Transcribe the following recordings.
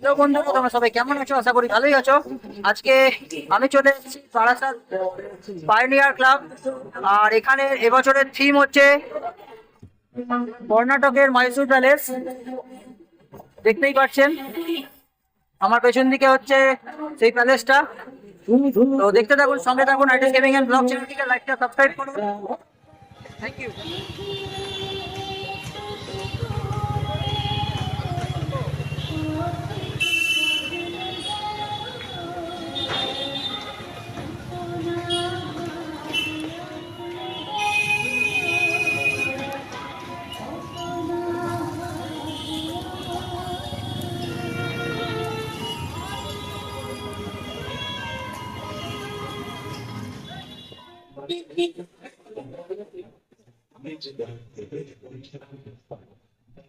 Hello বন্ধুরা, তোমরা সবাই কেমন আছো? আশা করি ভালোই আছো। আজকে আমি চলে এসেছি বারাসাত পাইওনিয়ার ক্লাব। আর এখানে এবছরের থিম হচ্ছে কর্ণাটকের মাইসুর প্যালেস। দেখতেই পাচ্ছেন আমার পেছন দিকে হচ্ছে সেই প্যালেসটা। তো দেখতে থাকুন, সঙ্গে থাকুন। আইটিএস গেমিং এন্ড ব্লগ চ্যানেলটিকে লাইকটা সাবস্ক্রাইব করুন। Thank you.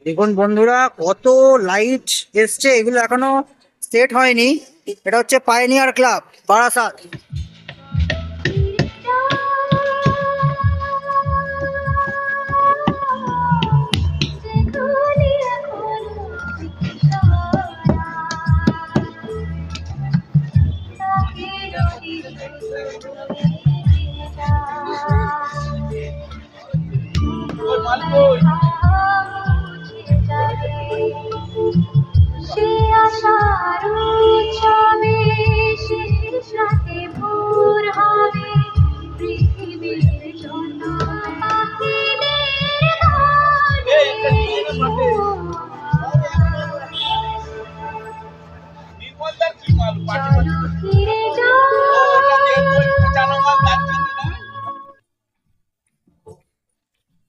দেখুন বন্ধুরা, কত লাইট এসছে, এগুলো এখনো সেট হয়নি। এটা হচ্ছে পাইওনিয়ার ক্লাব বারাসাত। সে আশার উৎসবে শেষ রাতে ভোর হবে পৃথিবীর জন্য পাখিদের গানে। চলো ফিরে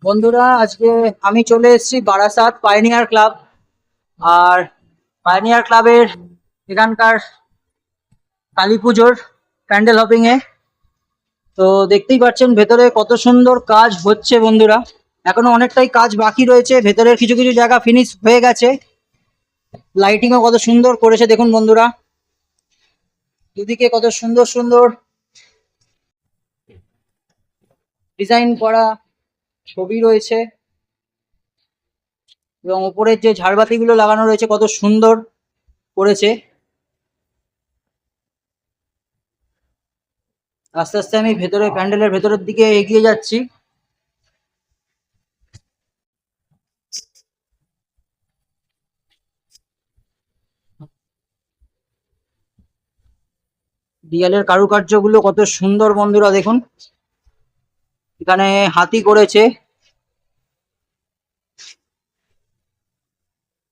বন্ধুরা, আজকে আমি চলে এসেছি বারাসাত পাইওনিয়ার ক্লাব। আর পাইওনিয়ার ক্লাবের এখানকার কালী পুজোর প্যান্ডেল হপিং এ। তো দেখতেই পাচ্ছেন ভেতরে কত সুন্দর কাজ হচ্ছে বন্ধুরা। এখনো অনেকটাই কাজ বাকি রয়েছে, ভেতরের কিছু কিছু জায়গা ফিনিশ হয়ে গেছে। লাইটিংও কত সুন্দর করেছে দেখুন বন্ধুরা, দুদিকে কত সুন্দর সুন্দর ডিজাইন করা ছবি রয়েছে, এবং উপরের যে ঝাড়বাতিগুলো লাগানো রয়েছে কত সুন্দর করেছে। আস্তে আস্তে আমি ভেতরে প্যান্ডেলের ভেতরের দিকে এগিয়ে যাচ্ছি। দেয়ালের কারুকার্যগুলো কত সুন্দর বন্ধুরা, দেখুন এখানে হাতি করেছে।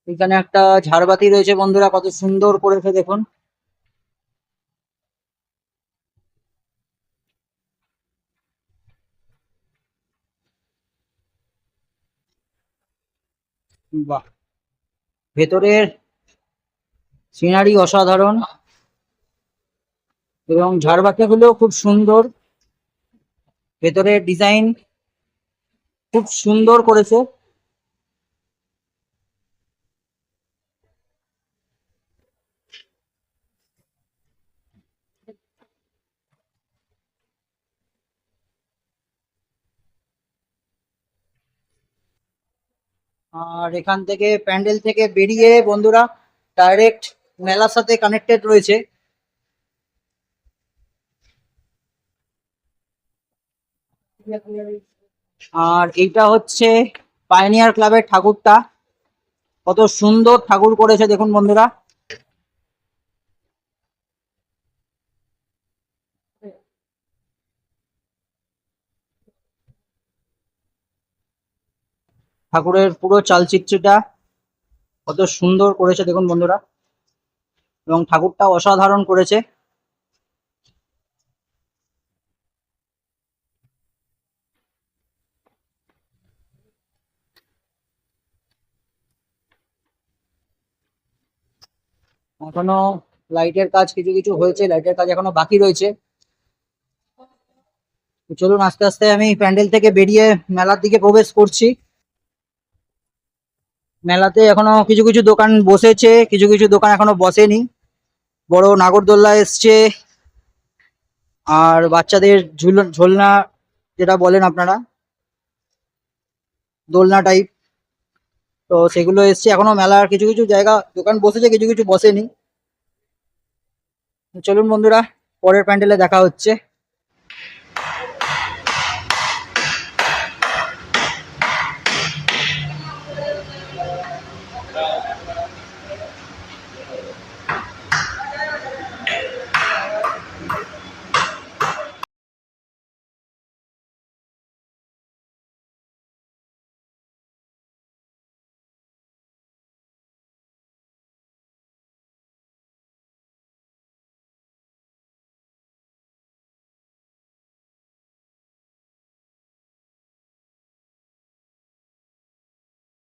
এখানে একটা ঝাড়বাতি রয়েছে বন্ধুরা, কত সুন্দর করেছে দেখুন। বাহ, ভেতরের সিনারি অসাধারণ, এবং ঝাড়বাতিগুলো খুব সুন্দর। ভেতরের ডিজাইন খুব সুন্দর করেছে। আর এখান থেকে প্যান্ডেল থেকে বেরিয়ে বন্ধুরা ডাইরেক্ট মেলার সাথে কানেক্টেড রয়েছে। আর এইটা হচ্ছে পাইওনিয়ার ক্লাবের ঠাকুরটা, কত সুন্দর ঠাকুর করেছে দেখুন বন্ধুরা। ঠাকুরের পুরো চালচিত্রটা কত সুন্দর করেছে দেখুন বন্ধুরা, এবং ঠাকুরটা অসাধারণ করেছে। এখনো লাইটের কাজ কিছু কিছু হয়েছে, লাইটের কাজ এখনো বাকি রয়েছে। তো চলুন আস্তে আস্তে আমি প্যান্ডেল থেকে বেরিয়ে মেলার দিকে প্রবেশ করছি। মেলাতে এখনো কিছু কিছু দোকান বসেছে, কিছু কিছু দোকান এখনো বসেনি। বড় নাগরদোল্লা এসছে, আর বাচ্চাদের ঝোলনা যেটা বলেন আপনারা, দোলনা টাইপ, তো সেগুলো এসছে, এখনো মেলার কিছু কিছু জায়গা দোকান বসেছে, কিছু কিছু বসেনি। চলুন বন্ধুরা, পরের প্যান্ডেলে দেখা হচ্ছে।